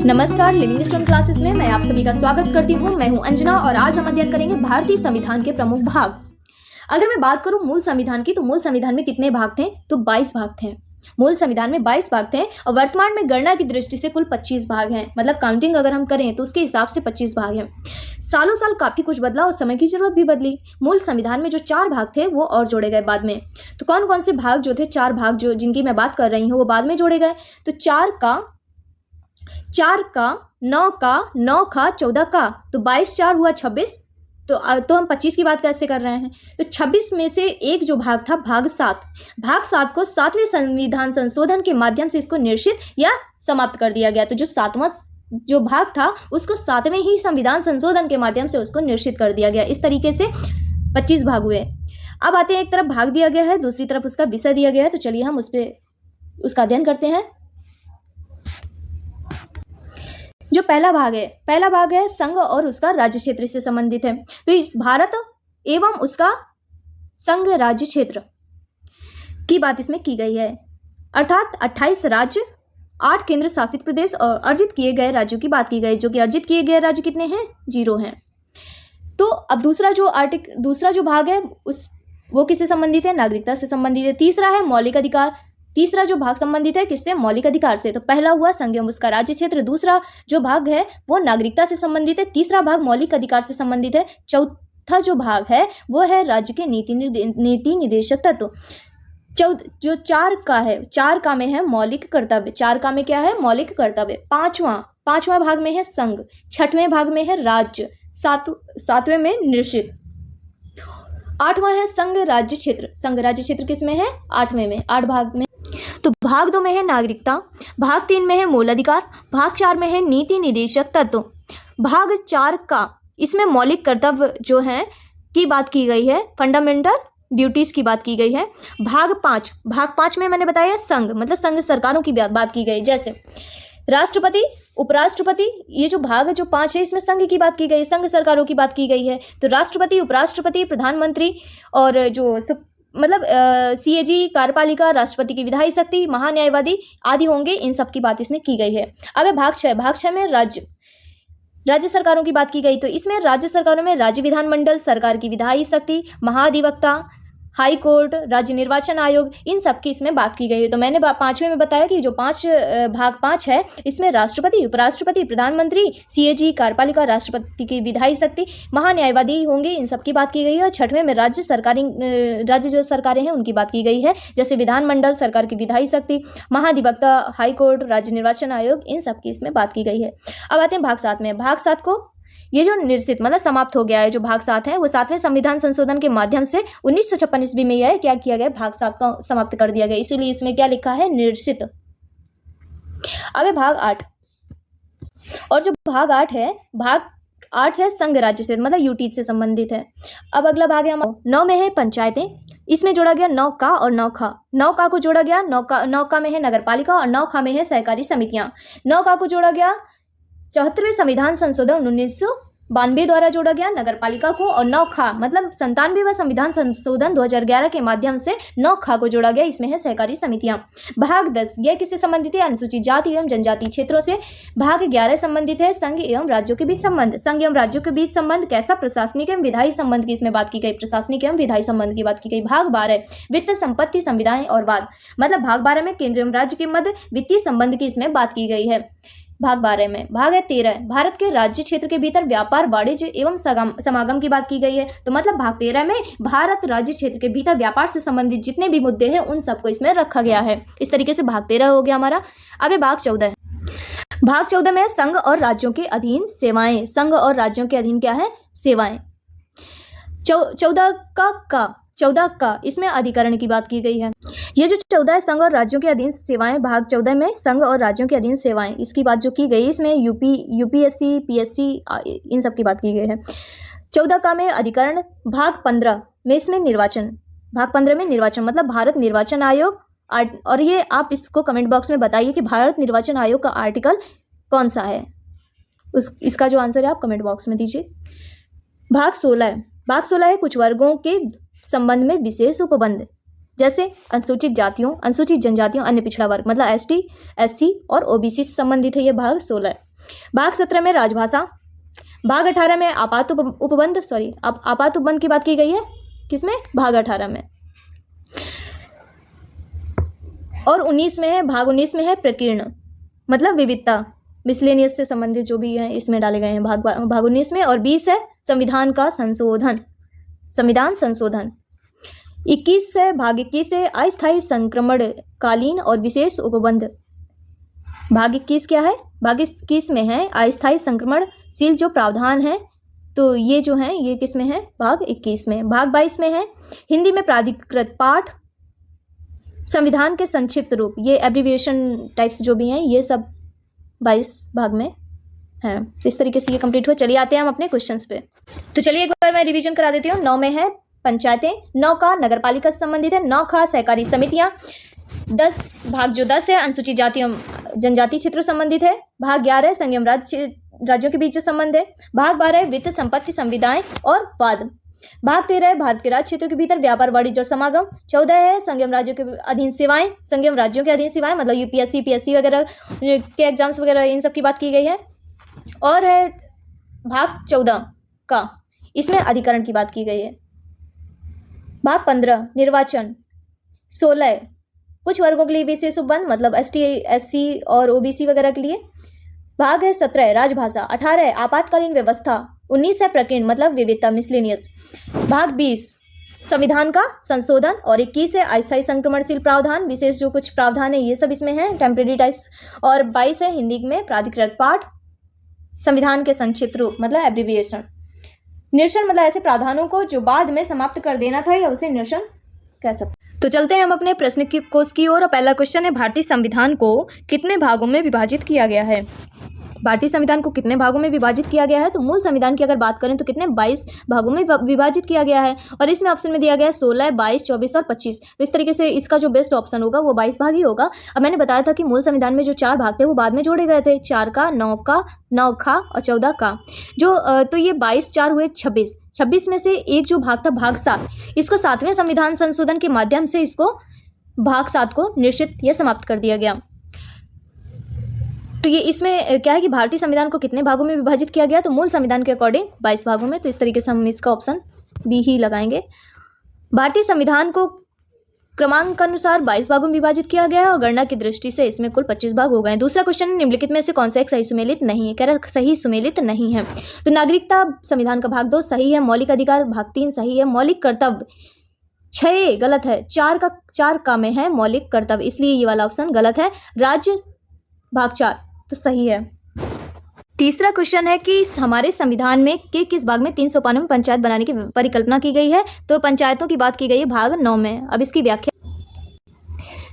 नमस्कार, living stone classes में मैं आप सभी का स्वागत करती हूँ। मैं हूँ अंजना और आज हम अध्ययन करेंगे भारतीय संविधान के प्रमुख भाग। अगर मैं बात करूँ मूल संविधान की, तो मूल संविधान में कितने भाग थे? तो 22 भाग थे। मूल संविधान में 22 भाग थे और वर्तमान में गणना की दृष्टि से कुल 25 भाग हैं। मतलब काउंटिंग अगर हम करें तो उसके हिसाब से 25 भाग हैं। सालों साल काफी कुछ बदला और समय की जरूरत भी बदली। मूल संविधान में जो 4 भाग थे वो और जोड़े गए बाद में। तो कौन कौन से भाग जो थे, 4 भाग जो जिनकी मैं बात कर रही हूँ वो बाद में जोड़े गए। तो 4 का 9 का 9 का 14 का, तो 22 4 हुआ 26। तो हम 25 की बात कैसे कर रहे हैं? तो 26 में से एक जो भाग था, भाग 7 को 7वें संविधान संशोधन के माध्यम से इसको निरसित या समाप्त कर दिया गया। तो जो 7वां जो भाग था उसको 7वें ही संविधान संशोधन के माध्यम से उसको निरसित कर दिया गया। इस तरीके से 25 भाग हुए। अब आते हैं, एक तरफ भाग दिया गया है, दूसरी तरफ उसका विषय दिया गया है। तो चलिए हम उसका अध्ययन करते हैं। जो पहला भाग है संघ और उसका राज्य क्षेत्र से संबंधित है। तो इस भारत एवं उसका संघ राज्य क्षेत्र की बात इसमें की गई है, अर्थात 28 राज्य, 8 केंद्र शासित प्रदेश और अर्जित किए गए राज्यों की बात की गई, जो कि अर्जित किए गए राज्य कितने हैं? 0 हैं। तो अब दूसरा जो भाग है वो किससे संबंधित है? नागरिकता से संबंधित है। तीसरा है मौलिक अधिकार। तीसरा जो भाग संबंधित है किससे? मौलिक अधिकार से। तो पहला हुआ संघ एवं उसका राज्य क्षेत्र, दूसरा जो भाग है वो नागरिकता से संबंधित है, तीसरा भाग मौलिक अधिकार से संबंधित है, चौथा जो भाग है वो है राज्य के नीति निर्देशक तत्व। जो 4 का में है मौलिक कर्तव्य। 4 का में क्या है? मौलिक कर्तव्य। पांचवा भाग में है संघ, 6वें भाग में है राज्य, 7वें में निश्चित, 8वां है संघ राज्य क्षेत्र। संघ राज्य क्षेत्र किसमें है? 8वें में, 8 भाग में। तो भाग 2 में है नागरिकता, भाग 3 में है मूल अधिकार, भाग 4 में है नीति निर्देशक तत्व। भाग 4 का इसमें मौलिक कर्तव्य जो है की बात की गई है, फंडामेंटल ड्यूटीज की बात की गई है। भाग 5 में मैंने बताया संघ, मतलब संघ सरकारों की बात की गई, जैसे राष्ट्रपति, उपराष्ट्रपति। ये जो भाग जो 5 है इसमें संघ की बात की गई, संघ सरकारों की बात की गई है। तो राष्ट्रपति, उपराष्ट्रपति, प्रधानमंत्री और जो सीएजी, कार्यपालिका, राष्ट्रपति की विधायी शक्ति, महान्यायवादी आदि होंगे, इन सब की बात इसमें की गई है। अब है भाग 6 में राज्य सरकारों की बात की गई। तो इसमें राज्य सरकारों में राज्य विधानमंडल, सरकार की विधायी शक्ति, महाधिवक्ता, हाई कोर्ट, राज्य निर्वाचन आयोग, इन सब की इसमें बात की गई है। तो मैंने 5वें में बताया कि जो भाग 5 है इसमें राष्ट्रपति, उपराष्ट्रपति, प्रधानमंत्री, सीएजी, कार्यपालिका, राष्ट्रपति की विधायी शक्ति, महान्यायवादी होंगे, इन सब की बात की गई है। और 6वें में राज्य जो सरकारें हैं उनकी बात की गई है, जैसे विधानमंडल, सरकार की विधायी शक्ति, महाधिवक्ता, हाई कोर्ट, राज्य निर्वाचन आयोग, इन सब की इसमें बात की गई है। अब आते हैं भाग 7 में। भाग 7 को ये जो निरसित मतलब समाप्त हो गया है, जो भाग 7 है वो 7वें संविधान संशोधन के माध्यम से 1956 ईस्वी में यह क्या किया गया? भाग 7 को समाप्त कर दिया गया, इसीलिए इसमें क्या लिखा है? निरसित। अब है भाग 8, और जो भाग 8 है संघ राज्य से, मतलब यूटी से संबंधित है। अब अगला भाग है 9 में है पंचायतें। इसमें जोड़ा गया 9 का और 9 खा। 9 का को जोड़ा गया, 9 का में है नगरपालिका और 9 खा में है सहकारी समितियां। 9 का को जोड़ा गया 74वें संविधान संशोधन 1992 द्वारा जोड़ा गया नगरपालिका को, और 9 खा मतलब 97वां संविधान संशोधन 2011 के माध्यम से 9 खा को जोड़ा गया, इसमें है सहकारी समितियां। भाग 10 यह किससे संबंधित है? अनुसूचित जाति एवं जनजाति क्षेत्रों से। भाग 11 संबंधित है संघ एवं राज्यों के बीच संबंध। संघ एवं राज्यों के बीच संबंध कैसा? प्रशासनिक एवं विधायी संबंध की इसमें बात की गई, प्रशासनिक एवं विधायी संबंध की बात की गई। भाग 12 वित्त, संपत्ति, संविदाएं और वाद, मतलब भाग 12 में केंद्र एवं राज्य के मध्य वित्तीय संबंध की इसमें बात की गई है। भाग 12 में। भाग है 13 भारत के राज्य क्षेत्र के भीतर व्यापार, वाणिज्य एवं समागम की बात की गई है। तो मतलब भाग 13 में भारत राज्य क्षेत्र के भीतर व्यापार से संबंधित जितने भी मुद्दे हैं उन सबको इसमें रखा गया है। इस तरीके से भाग 13 हो गया हमारा। अब है भाग 14। भाग 14 में संघ और राज्यों के अधीन सेवाएं। संघ और राज्यों के अधीन क्या है? सेवाएं। 14 का इसमें अधिकरण की बात की गई है। ये जो 14 है संघ और राज्यों के अधीन सेवाएं, भाग 14 में संघ और राज्यों के अधीन सेवाएं, इसकी बात जो की गई, इसमें यूपीएससी, पीएससी, इन सब की बात की गई है। 14 का में अधिकरण। भाग 15 में इसमें निर्वाचन। भाग 15 में निर्वाचन मतलब भारत निर्वाचन आयोग। और ये आप इसको कमेंट बॉक्स में बताइए कि भारत निर्वाचन आयोग का आर्टिकल कौन सा है, इसका जो आंसर है आप कमेंट बॉक्स में दीजिए। भाग 16 है कुछ वर्गों के संबंध में विशेष उपबंध, जैसे अनुसूचित जातियों, अनुसूचित जनजातियों, अन्य पिछड़ा वर्ग मतलब एसटी, एससी और ओबीसी से संबंधित है ये भाग 16। भाग 17 में राजभाषा, भाग 18 में आपात उपबंध, आपात उपबंध की बात की गई है किसमें, भाग 18 में। और 19 में है, भाग 19 में है प्रकीर्ण, मतलब विविधता, मिसलेनियस से संबंधित जो भी है इसमें डाले गए हैं भाग 19 में। और 20 है संविधान का संशोधन, संविधान संशोधन। 21 है, भाग 21 है अस्थायी संक्रमण कालीन और विशेष उपबंध। भाग 21 क्या है, भाग 21 में है अस्थायी संक्रमणशील जो प्रावधान है, तो ये जो है ये किस में है, भाग 21 में। भाग 22 में है हिंदी में प्राधिकृत पाठ, संविधान के संक्षिप्त रूप, ये एब्रीविएशन टाइप्स जो भी हैं ये सब 22 भाग में है। इस तरीके से ये कंप्लीट हुआ। चलिए आते हैं हम अपने क्वेश्चंस पे। तो चलिए एक बार मैं रिवीजन करा देती हूँ। 9 में है पंचायतें, 9 का नगरपालिका से संबंधित है, 9 का सहकारी समितियां, 10 भाग जो 10 है अनुसूचित जाति एवं जनजाति क्षेत्रों संबंधित है, भाग 11 संयम राज्यों के बीच जो संबंध है, भाग 12 वित्त संपत्ति संविदाएं और वाद, भाग 13 है भारत के राज्य क्षेत्रों के भीतर व्यापार वाणिज्य और समागम, 14 है संयम राज्यों के अधीन सेवाएं, संयम राज्यों के अधीन सेवाएं मतलब यूपीएससी पीएससी वगैरह के एग्जाम्स वगैरह इन सब की बात की गई है। और है भाग 14 का, इसमें अधिकरण की बात की गई है। भाग 15 निर्वाचन, 16 कुछ वर्गों के लिए विशेष उपबंध मतलब एसटी एससी और ओबीसी वगैरह के लिए, भाग है 17 राजभाषा, 18 आपातकालीन व्यवस्था, 19 है प्रकीर्ण मतलब विविधता मिसलेनियस, भाग 20 संविधान का संशोधन और 21 है अस्थायी संक्रमणशील प्रावधान, विशेष जो कुछ प्रावधान है ये सब इसमें है टेम्परेरी टाइप्स, और 22 है हिंदी में प्राधिकृत पाठ, संविधान के संक्षिप्त रूप मतलब एब्रीविएशन। निरसन मतलब ऐसे प्रावधानों को जो बाद में समाप्त कर देना था या उसे निरसन कह सकते। तो चलते हैं हम अपने प्रश्न की कोश की ओर। पहला क्वेश्चन है भारतीय संविधान को कितने भागों में विभाजित किया गया है। भारतीय संविधान को कितने भागों में विभाजित किया गया है, तो मूल संविधान की अगर बात करें तो कितने 22 भागों में विभाजित किया गया है, और इसमें ऑप्शन में दिया गया है 16, 22, 24 और 25। तो इस तरीके से इसका जो बेस्ट ऑप्शन होगा वो 22 भाग ही होगा। अब मैंने बताया था कि मूल संविधान में जो 4 भाग थे वो बाद में जोड़े गए थे, 4 का, 9 का, 9 का और 14 का, जो तो ये 22 4 हुए 26। 26 में से एक जो भाग था भाग 7, इसको 7वें संविधान संशोधन के माध्यम से इसको भाग 7 को निश्चित या समाप्त कर दिया गया। तो ये इसमें क्या है कि भारतीय संविधान को कितने भागों में विभाजित किया गया, तो मूल संविधान के अकॉर्डिंग 22 भागों में। तो इस तरीके से हम इसका ऑप्शन बी ही लगाएंगे। भारतीय संविधान को क्रमांक अनुसार 22 भागों में विभाजित किया गया है और गणना की दृष्टि से इसमें कुल 25 भाग हो गए। दूसरा क्वेश्चन, निम्नलिखित में से कौन सा एक सही सुमेलित नहीं है, कह रहा सही सुमेलित नहीं है। तो नागरिकता संविधान का भाग 2 सही है, मौलिक अधिकार भाग 3 सही है, मौलिक कर्तव्य 6 गलत है, 4 का में है मौलिक कर्तव्य, इसलिए ये वाला ऑप्शन गलत है। राज्य भाग 4 तो सही है। तीसरा क्वेश्चन है कि हमारे संविधान में के किस भाग में 395 में पंचायत बनाने की परिकल्पना की गई है, तो पंचायतों की बात की गई है भाग 9 में। अब इसकी व्याख्या,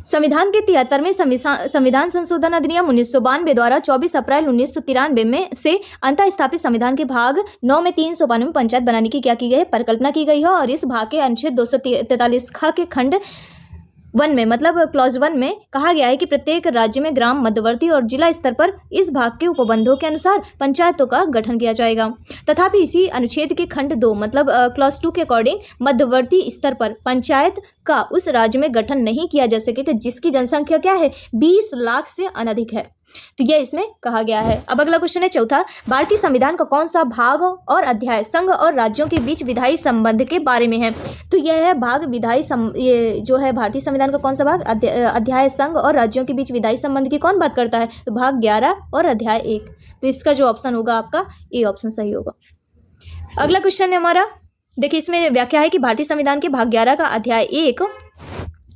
संविधान के 73वें संविधान संशोधन अधिनियम 1992 द्वारा 24 अप्रैल 1993 में से अंतः स्थापित संविधान के भाग 9 में 395 में पंचायत बनाने की क्या की गई है, परिकल्पना की गई है। और इस भाग के अनुच्छेद 243 ख के खंड 1 में मतलब क्लॉज 1 में कहा गया है कि प्रत्येक राज्य में ग्राम, मध्यवर्ती और जिला स्तर पर इस भाग के उपबंधों के अनुसार पंचायतों का गठन किया जाएगा। तथापि इसी अनुच्छेद के खंड 2 मतलब क्लॉज 2 के अकॉर्डिंग मध्यवर्ती स्तर पर पंचायत का उस राज्य में गठन नहीं किया जा सकेगा जिसकी जनसंख्या क्या है 20 लाख से अनधिक है। तो यह इसमें कहा गया है। अब अगला क्वेश्चन है चौथा, भारतीय संविधान का कौन सा भाग और अध्याय संघ और राज्यों के बीच विधायी संबंध के बारे में है, तो यह है भाग विधायी ये जो है भारतीय संविधान का कौन सा भाग, अध्याय संघ और राज्यों के बीच विधायी संबंध की कौन बात करता है, तो भाग 11 और अध्याय 1। तो इसका जो ऑप्शन होगा आपका ए ऑप्शन सही होगा। अगला क्वेश्चन है हमारा, देखिए इसमें व्याख्या है कि भारतीय संविधान के भाग 11 का अध्याय 1,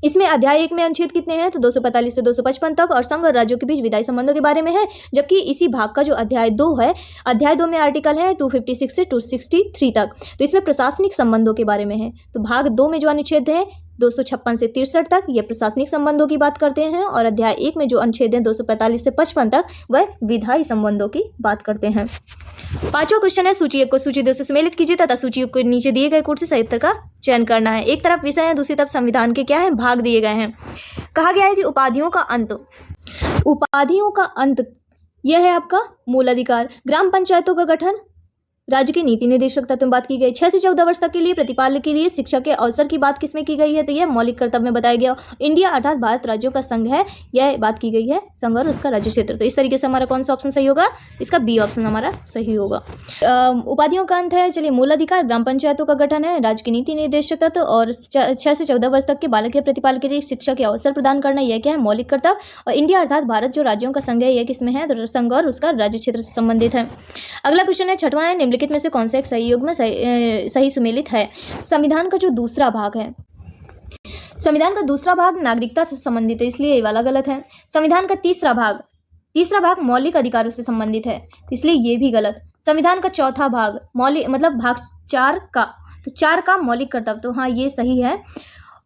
इसमें अध्याय 1 में अनुच्छेद कितने हैं, तो 245 से 255 तक और संघ और राज्यों के बीच विधायी संबंधों के बारे में है। जबकि इसी भाग का जो अध्याय 2 है, अध्याय 2 में आर्टिकल है 256 से 263 तक, तो इसमें प्रशासनिक संबंधों के बारे में है। तो भाग 2 में जो अनुच्छेद है 256 से 63 तक ये प्रशासनिक संबंधों की बात करते हैं, और अध्याय 1 में जो अनुच्छेद है 245 से 55 तक वह विधायी संबंधों की बात करते हैं। पांचवा क्वेश्चन है, सूची 1 को सूची 2 से सम्मिलित कीजिए तथा सूची 1 को नीचे दिए गए कोड से सही उत्तर का चयन करना है। एक तरफ विषय है, दूसरी तरफ संविधान के क्या है भाग दिए गए हैं। कहा गया है कि उपाधियों का अंत यह है आपका मूल अधिकार, ग्राम पंचायतों का गठन राज्य के नीति निर्देशक तत्व में बात की गई। 6 से 14 वर्ष तक के लिए प्रतिपाल के लिए शिक्षा के अवसर की बात किसमें की गई है? तो यह मौलिक कर्तव्य में बताया गया। इंडिया अर्थात भारत राज्यों का संघ है, यह बात की गई है संघ और उसका राज्य क्षेत्र। तो इस तरीके से हमारा कौन सा ऑप्शन सही होगा? इसका बी ऑप्शन हमारा सही होगा। उपाधियों का अंत है। चलिए, मूल अधिकार ग्राम पंचायतों का गठन है, राज्य के नीति निर्देशक तत्व और 6 से 14 वर्ष तक के बालक के प्रतिपाल के लिए शिक्षा के अवसर प्रदान करना, यह क्या है? मौलिक कर्तव्य। और इंडिया अर्थात भारत जो राज्यों का संघ है, यह किसमें है? तो संघ और उसका राज्य क्षेत्र से संबंधित है। अगला क्वेश्चन है 6वां है, निम्नलिखित में से कौन सा एक सही युग में सही सुमेलित है? संविधान का जो दूसरा भाग है, संविधान का दूसरा भाग नागरिकता से संबंधित है, इसलिए ये वाला गलत है। संविधान का तीसरा भाग मौलिक अधिकारों से संबंधित है, तो इसलिए ये भी गलत। संविधान का चौथा भाग मौलिक मतलब भाग 4 का, तो 4 का मौलिक कर्तव्य, तो हाँ ये सही है।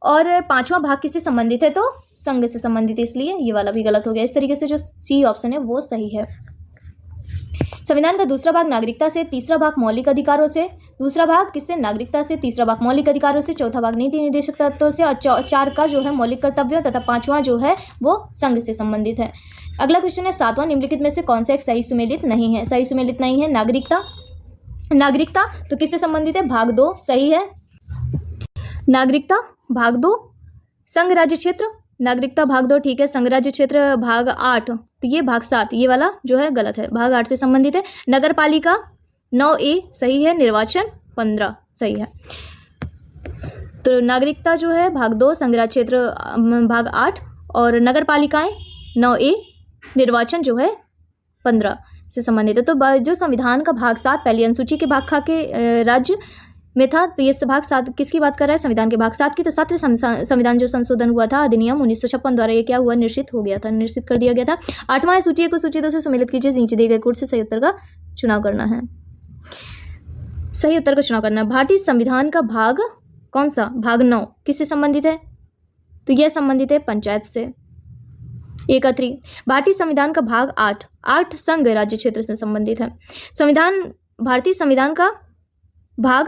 और 5वां भाग किससे संबंधित है? तो संघ से संबंधित है, इसलिए ये वाला भी गलत हो गया। इस तरीके से जो सी ऑप्शन है वो सही है। संविधान का दूसरा भाग नागरिकता से, तीसरा भाग मौलिक अधिकारों से, दूसरा भाग किससे? नागरिकता से, तीसरा भाग मौलिक अधिकारों से, चौथा भाग नीति निर्देशक तत्वों से, और 4 का जो है मौलिक कर्तव्य तथा 5वां जो है वो संघ से संबंधित है। अगला क्वेश्चन है 7वां, निम्नलिखित में से कौन सा एक सही सुमेलित नहीं है? सही सुमेलित नहीं है नागरिकता तो किससे संबंधित है? भाग 2 सही है। नागरिकता भाग 2, संघ राज्य क्षेत्र, नागरिकता भाग 2 ठीक है। संघ राज्य क्षेत्र भाग 8, तो ये भाग 7, ये वाला जो है गलत है, भाग 8 से संबंधित है। नगर पालिका 9A सही है, निर्वाचन 15 सही है। तो नागरिकता जो है भाग 2, संघ राज्य क्षेत्र भाग 8 और नगर पालिकाएं 9A, निर्वाचन जो है 15 से संबंधित है। तो जो संविधान का भाग 7 पहली अनुसूची के भाग खा के राज्य में था, तो ये भाग 7 किसकी बात कर रहा है? संविधान के भाग 7 की। तो 7वें संविधान जो संशोधन हुआ था अधिनियम 1956 द्वारा, ये क्या हुआ? निश्चित हो गया था, निश्चित कर दिया गया था। 8वां है सूची 1 को सूची 2 से सम्मिलित कीजिए, नीचे दिए गए कोड से सही उत्तर का चुनाव करना है। सही उत्तर का चुनाव करना है। भारतीय संविधान का भाग कौन सा? भाग 9 किससे संबंधित है? तो यह संबंधित है पंचायत से। 1 भारतीय संविधान का भाग 8 संघ राज्य क्षेत्र से संबंधित है। भारतीय संविधान का भाग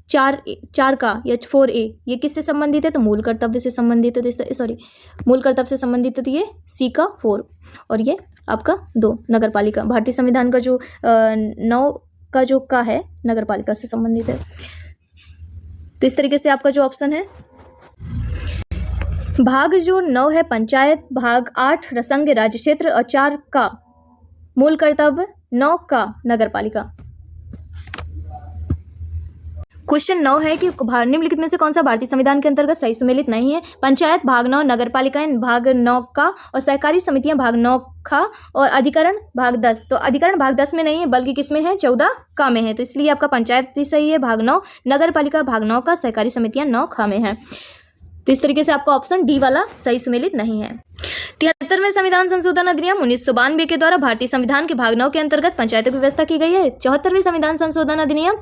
4 का या 4A ये किससे संबंधित है? तो मूल कर्तव्य से संबंधित है, मूल कर्तव्य से संबंधित है, तो ये C का 4 और ये आपका 2 नगर पालिका। भारतीय संविधान का जो 9 का जो का है नगर पालिका से संबंधित है। तो इस तरीके से आपका जो ऑप्शन है भाग जो 9 है पंचायत, भाग 8 संघ राज्य क्षेत्र और 4 का मूल कर्तव्य, 9 का नगर पालिका। क्वेश्चन 9 है कि निम्नलिखित में से कौन सा भारतीय संविधान के अंतर्गत सही सुमेलित नहीं है? पंचायत भाग 9, नगर पालिकाएं भाग 9 का और सहकारी समितियां भाग 9 का और अधिकरण भाग 10। तो अधिकरण भाग 10 में नहीं है बल्कि किसमें है? 14 का में है, तो इसलिए आपका पंचायत भी सही है भाग 9, नगर पालिका भाग 9 का, सहकारी समितियां 9 का में है। तो इस तरीके से आपका ऑप्शन डी वाला सही सुमेलित नहीं है। 73वें संविधान संशोधन अधिनियम 1992 के द्वारा भारतीय संविधान के भाग 9 के अंतर्गत पंचायतों की व्यवस्था की गई है। 74वें संविधान संशोधन अधिनियम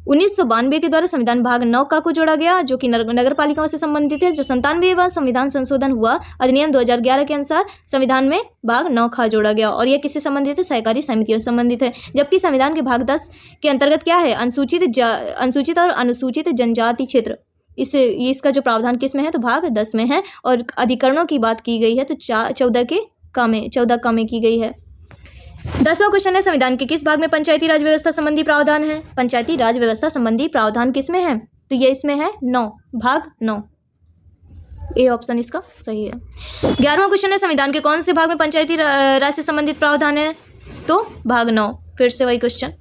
1992 के द्वारा संविधान भाग 9 का को जोड़ा गया जो कि नगर पालिकाओं से संबंधित है। जो 97वां संविधान संशोधन हुआ अधिनियम 2011 के अनुसार संविधान में भाग 9 का जोड़ा गया और यह किससे संबंधित है? सहकारी समितियों से संबंधित है। जबकि संविधान के भाग 10 के अंतर्गत क्या है? अनुसूचित और अनुसूचित जनजाति क्षेत्र, इसका जो प्रावधान किस में है? तो भाग 10 में है। और अधिकरणों की बात की गई है तो 14 का में की गई है। 10वां क्वेश्चन है संविधान के किस भाग में पंचायती राज व्यवस्था संबंधी प्रावधान है? पंचायती राज व्यवस्था संबंधी प्रावधान किस में है? तो ये इसमें है 9, भाग 9। ए ऑप्शन इसका सही है। 11वां क्वेश्चन है संविधान के कौन से भाग में पंचायती राज से संबंधित प्रावधान है? तो भाग 9, फिर से वही क्वेश्चन।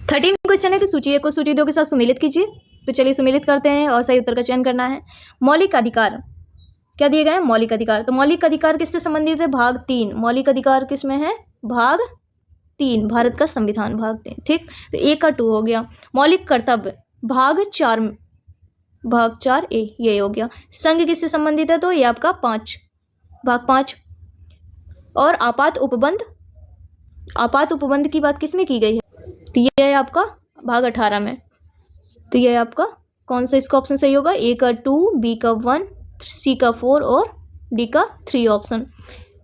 13वां क्वेश्चन है कि सूची 1 को सूची 2 के साथ सुमेलित कीजिए। तो चलिए सुमेलित करते हैं और सही उत्तर का चयन करना है। मौलिक अधिकार क्या दिए गए हैं? मौलिक अधिकार। तो मौलिक अधिकार किससे संबंधित है? भाग 3। मौलिक अधिकार किस में है? भाग 3, भारत का संविधान भाग 3। ठीक, तो A का 2 हो गया। मौलिक कर्तव्य भाग 4A ये हो गया। संघ किससे संबंधित है? तो ये आपका 5, भाग 5। और आपात उपबंध की बात किसमें की गई है? तो ये है आपका भाग 18 में। तो ये आपका कौन सा इसका ऑप्शन सही होगा? A का 2, B का 1, C का 4 और D का 3 ऑप्शन।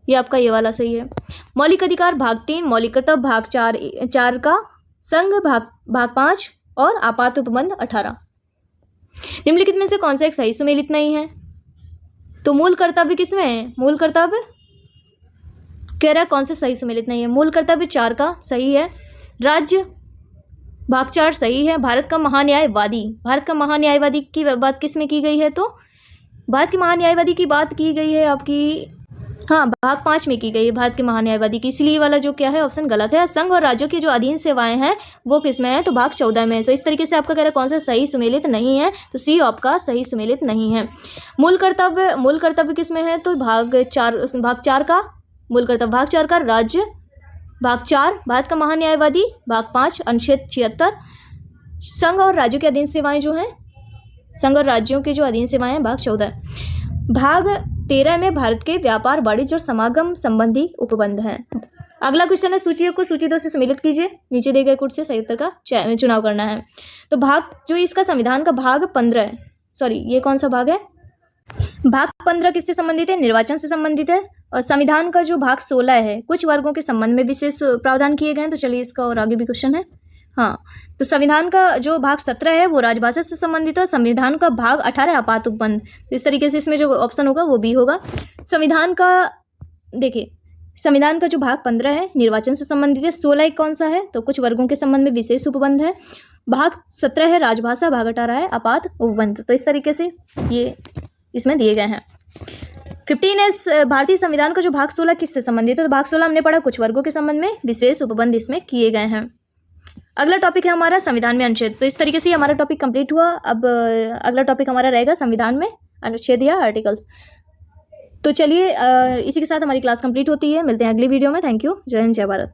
ये आपका ये वाला सही है। मौलिक अधिकार भाग 3, मौलिक कर्तव्य भाग 4 का, संघ भाग 5 और आपात उपबंध 18। निम्नलिखित में से कौन सा एक सही सुमेलित नहीं है? तो मूल कर्तव्य किसमें है? मूल कर्तव्य कह रहा है कौन से सही सुमेलित नहीं है? मूल कर्तव्य 4 का सही है। राज्य भाग 4 सही है। भारत का महान्यायवादी, भारत का महान्यायवादी की बात किस में की गई है? तो भारत के महान्यायवादी की बात की गई है आपकी, हाँ, भाग 5 में की गई है भारत के महान्यायवादी की, इसलिए वाला जो क्या है ऑप्शन गलत है। संघ और राज्यों की जो अधीन सेवाएं हैं वो किस में है? तो भाग 14 में है। तो इस तरीके से आपका कह रहा है कौन सा सही सुमेलित नहीं है? तो सी आपका सही सुमेलित नहीं है। मूल कर्तव्य किस में है? तो भाग 4 का मूल कर्तव्य, भाग 4 का राज्य, भाग 4 भारत का महान्यायवादी, भाग 5 अनुच्छेद 76 संघ और राज्यों की अधीन सेवाएं जो हैं, संघ और राज्यों की जो अधीन सेवाएं हैं भाग 14। भाग 13 में भारत के व्यापार, वाणिज्य और समागम संबंधी उपबंध हैं। अगला क्वेश्चन है सूचियों को सूची 2 से सम्मिलित कीजिए। नीचे दिए गए कोड से सही उत्तर का चुनाव करना है। तो भाग जो इसका संविधान का भाग 15 है, सॉरी ये कौन सा भाग है? भाग 15 किससे संबंधित है? निर्वाचन से संबंधित है। और संविधान का जो भाग 16 है कुछ वर्गों के संबंध में विशेष प्रावधान किए गए हैं। तो चलिए इसका और आगे भी क्वेश्चन है। हाँ, तो संविधान का जो भाग 17 है वो राजभाषा से संबंधित है। संविधान का भाग 18 आपात उपबंध। तो इस तरीके से इसमें जो ऑप्शन होगा वो बी होगा। संविधान का देखिए, संविधान का जो भाग 15 है निर्वाचन से संबंधित है। 16 कौन सा है? तो कुछ वर्गों के संबंध में विशेष उपबंध है। भाग 17 है राजभाषा, भाग 18 है आपात उपबंध। तो इस तरीके से ये इसमें दिए गए हैं। 15 भारतीय संविधान का जो भाग 16 किससे संबंधित है? तो भाग 16 हमने पढ़ा कुछ वर्गों के संबंध में विशेष उपबंध इसमें किए गए हैं। अगला टॉपिक है हमारा संविधान में अनुच्छेद। तो इस तरीके से हमारा टॉपिक कंप्लीट हुआ। अब अगला टॉपिक हमारा रहेगा संविधान में अनुच्छेद या आर्टिकल्स। तो चलिए इसी के साथ हमारी क्लास कंप्लीट होती है। मिलते हैं अगली वीडियो में। Thank you. जय हिंद, जय भारत।